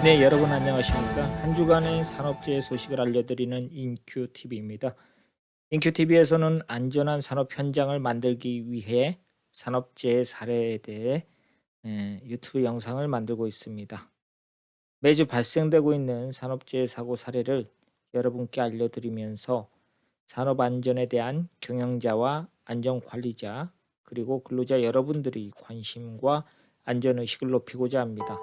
네, 여러분 안녕하십니까? 한 주간의 산업재해 소식을 알려드리는 인큐TV입니다. 인큐TV에서는 안전한 산업 현장을 만들기 위해 산업재해 사례에 대해 유튜브 영상을 만들고 있습니다. 매주 발생되고 있는 산업재해 사고 사례를 여러분께 알려드리면서 산업 안전에 대한 경영자와 안전관리자 그리고 근로자 여러분들이 관심과 안전의식을 높이고자 합니다.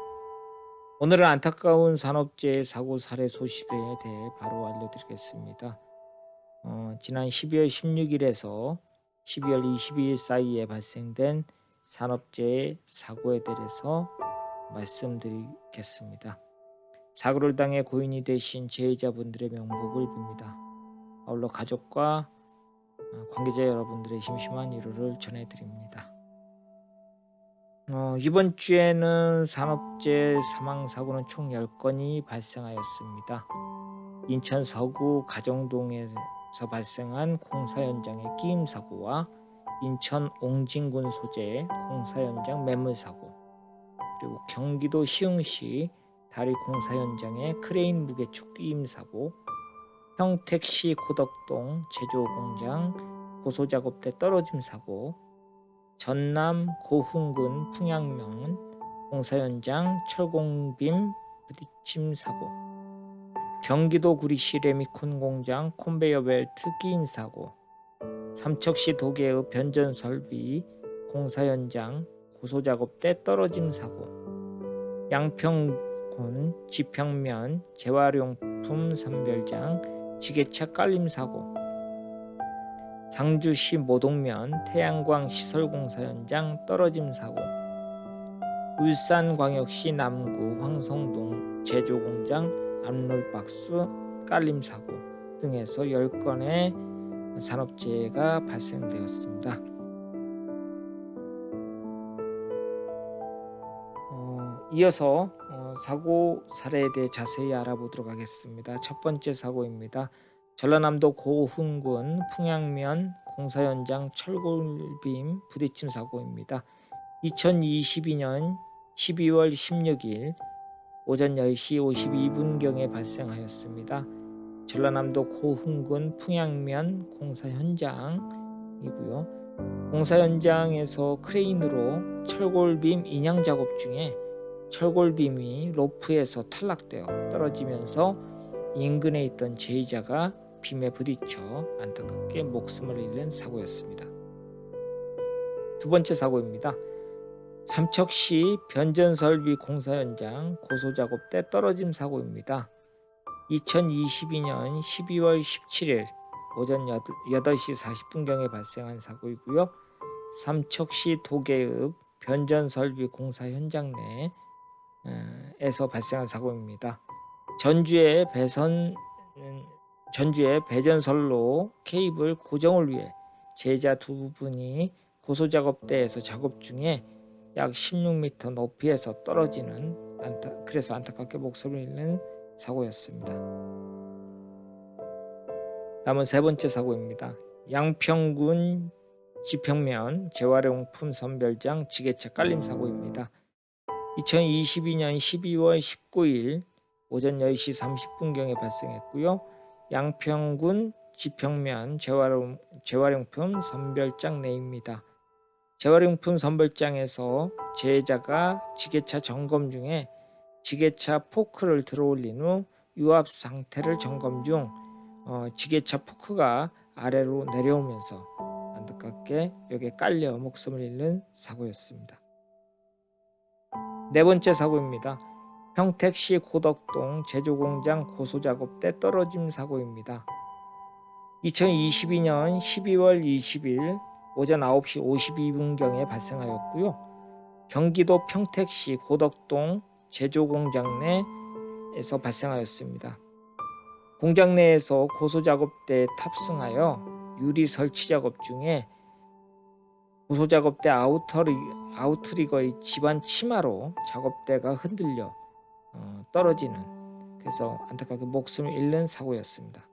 오늘은 안타까운 산업재해 사고 사례 소식에 대해 바로 알려드리겠습니다. 지난 12월 16일에서 12월 22일 사이에 발생된 산업재해 사고에 대해서 말씀드리겠습니다. 사고를 당해 고인이 되신 재해자분들의 명복을 빕니다. 아울러 가족과 관계자 여러분들의 심심한 위로를 전해드립니다. 이번 주에는 산업재해 사망사고는 총 10건이 발생하였습니다. 인천 서구 가정동에서 발생한 공사 현장의 끼임 사고와 인천 옹진군 소재 공사 현장 매물사고, 그리고 경기도 시흥시 다리 공사 현장의 크레인 무게축 끼임 사고, 평택시 고덕동 제조공장 고소작업대 떨어짐 사고, 전남 고흥군 풍양면 공사 현장 철공빔 부딪힘 사고, 경기도 구리시 레미콘 공장 컨베이어 벨트 끼임 사고, 삼척시 도계의 변전 설비 공사 현장 고소작업대 떨어짐 사고, 양평군 지평면 재활용품 선별장 지게차 깔림 사고, 상주시 모동면 태양광 시설공사 현장 떨어짐 사고, 울산광역시 남구 황성동 제조공장 압롤박스 깔림 사고 등에서 10건의 산업재해가 발생되었습니다. 이어서 사고 사례에 대해 자세히 알아보도록 하겠습니다. 첫 번째 사고입니다. 전라남도 고흥군 풍양면 공사 현장 철골빔 부딪힘 사고입니다. 2022년 12월 16일 오전 10시 52분경에 발생하였습니다. 전라남도 고흥군 풍양면 공사 현장이고요. 공사 현장에서 크레인으로 철골빔 인양 작업 중에 철골빔이 로프에서 탈락되어 떨어지면서 인근에 있던 제의자가 빔에 부딪혀 안타깝게 목숨을 잃는 사고였습니다. 두 번째 사고입니다. 삼척시 변전설비 공사 현장 고소작업대 떨어짐 사고입니다. 2022년 12월 17일 오전 8시 40분경에 발생한 사고이고요. 삼척시 도계읍 변전설비 공사 현장 내에서 발생한 사고입니다. 전주의 배전선로 케이블 고정을 위해 제자 두 분이 고소작업대에서 작업 중에 약 16m 높이에서 떨어지는 그래서 안타깝게 목숨을 잃는 사고였습니다. 다음은 세 번째 사고입니다. 양평군 지평면 재활용품 선별장 지게차 깔림 사고입니다. 2022년 12월 19일 오전 10시 30분경에 발생했고요. 양평군 지평면 재활용품 선별장 내입니다. 재활용품 선별장에서 제자가 지게차 점검 중에 지게차 포크를 들어올린 후 유압 상태를 점검 중 지게차 포크가 아래로 내려오면서 안타깝게 여기에 깔려 목숨을 잃는 사고였습니다. 네 번째 사고입니다. 평택시 고덕동 제조공장 고소작업대 떨어짐 사고입니다. 2022년 12월 20일 오전 9시 52분경에 발생하였고요. 경기도 평택시 고덕동 제조공장 내에서 발생하였습니다. 공장 내에서 고소작업대에 탑승하여 유리 설치 작업 중에 고소작업대 아우트리거의 집안 치마로 작업대가 흔들려 떨어지는 그래서 안타깝게 목숨을 잃는 사고였습니다.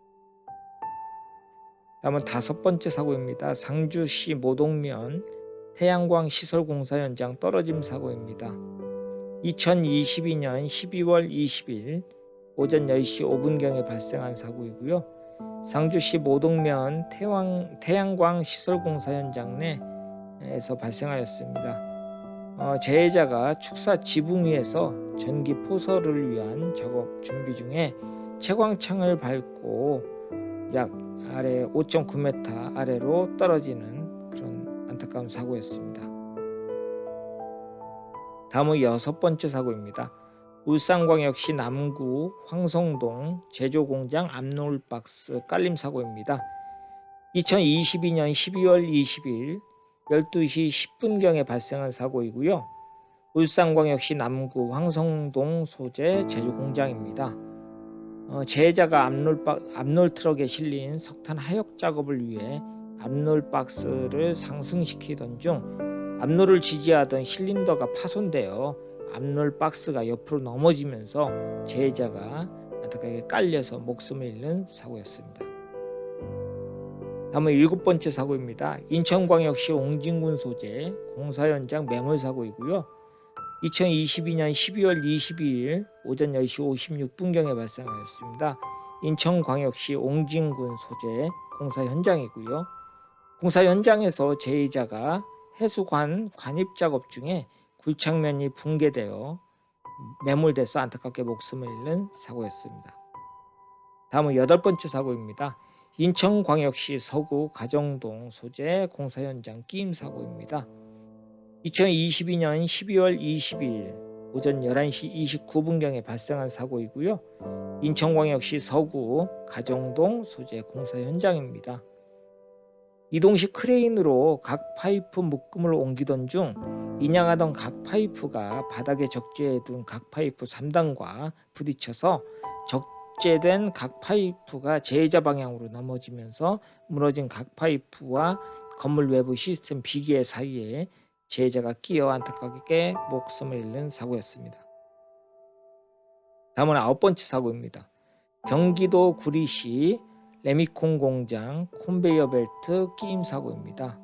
다음은 다섯 번째 사고입니다. 상주시 모동면 태양광 시설공사 현장 떨어짐 사고입니다. 2022년 12월 20일 오전 10시 5분경에 발생한 사고이고요. 상주시 모동면 태양광 시설공사 현장 내에서 발생하였습니다. 재해자가 축사 지붕 위에서 전기 포설을 위한 작업 준비 중에 채광창을 밟고 약 아래 5.9m 아래로 떨어지는 그런 안타까운 사고였습니다. 다음은 6번째 사고입니다. 울산광역시 남구 황성동 제조공장 압놀박스 깔림 사고입니다. 2022년 12월 20일 12시 10분경에 발생한 사고이고요. 울산광역시 남구 황성동 소재 제조공장입니다. 재해자가 압놀 트럭에 실린 석탄 하역 작업을 위해 압놀 박스를 상승시키던 중 압놀을 지지하던 실린더가 파손되어 압놀 박스가 옆으로 넘어지면서 재해자가 안타깝게 깔려서 목숨을 잃는 사고였습니다. 다음은 7번째 사고입니다. 인천광역시 옹진군 소재 공사 현장 매몰 사고이고요. 2022년 12월 22일 오전 10시 56분경에 발생하였습니다. 인천광역시 옹진군 소재 공사 현장이고요. 공사 현장에서 재해자가 해수관 관입 작업 중에 굴착면이 붕괴되어 매몰돼서 안타깝게 목숨을 잃는 사고였습니다. 다음은 8번째 사고입니다. 인천광역시 서구 가정동 소재 공사 현장 끼임 사고입니다. 2022년 12월 22일 오전 11시 29분경에 발생한 사고이고요. 인천광역시 서구 가정동 소재 공사 현장입니다. 이동식 크레인으로 각 파이프 묶음을 옮기던 중 인양하던 각 파이프가 바닥에 적재해둔 각 파이프 3단과 부딪혀서 적재된 각 파이프가 재해자 방향으로 넘어지면서 무너진 각 파이프와 건물 외부 시스템 비계 사이에 재해자가 끼어 안타깝게 목숨을 잃는 사고였습니다. 다음은 9번째 사고입니다. 경기도 구리시 레미콘 공장 컨베이어 벨트 끼임 사고입니다.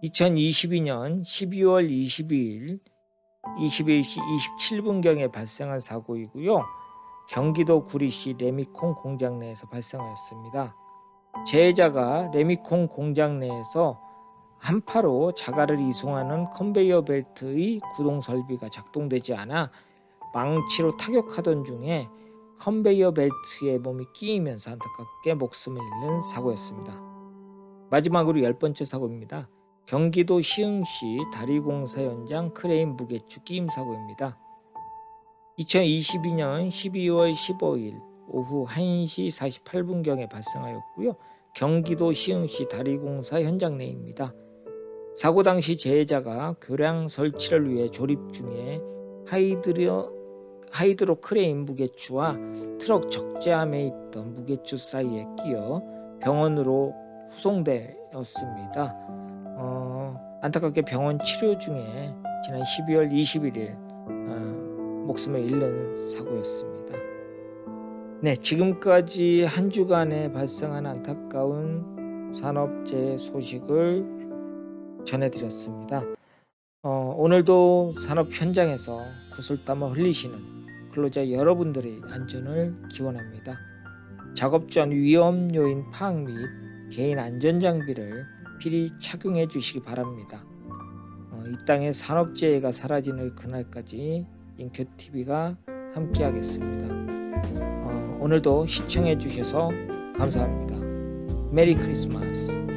2022년 12월 22일 21시 27분경에 발생한 사고이고요. 경기도 구리시 레미콘 공장 내에서 발생하였습니다. 재해자가 레미콘 공장 내에서 한파로 자갈을 이송하는 컨베이어 벨트의 구동 설비가 작동되지 않아 망치로 타격하던 중에 컨베이어 벨트에 몸이 끼이면서 안타깝게 목숨을 잃는 사고였습니다. 마지막으로 10번째 사고입니다. 경기도 시흥시 다리공사 현장 크레인 무게추 끼임 사고입니다. 2022년 12월 15일 오후 1시 48분경에 발생하였고요. 경기도 시흥시 다리공사 현장 내입니다. 사고 당시 재해자가 교량 설치를 위해 조립 중에 하이드로 크레인 무게추와 트럭 적재함에 있던 무게추 사이에 끼어 병원으로 후송되었습니다. 안타깝게 병원 치료 중에 지난 12월 21일 목숨을 잃는 사고였습니다. 네, 지금까지 한 주간에 발생한 안타까운 산업재해 소식을 전해드렸습니다. 오늘도 산업 현장에서 구슬땀을 흘리시는 근로자 여러분들의 안전을 기원합니다. 작업 전 위험 요인 파악 및 개인 안전장비를 필히 착용해 주시기 바랍니다. 이 땅의 산업재해가 사라지는 그날까지 인큐TV가 함께하겠습니다. 오늘도 시청해 주셔서 감사합니다. 메리 크리스마스.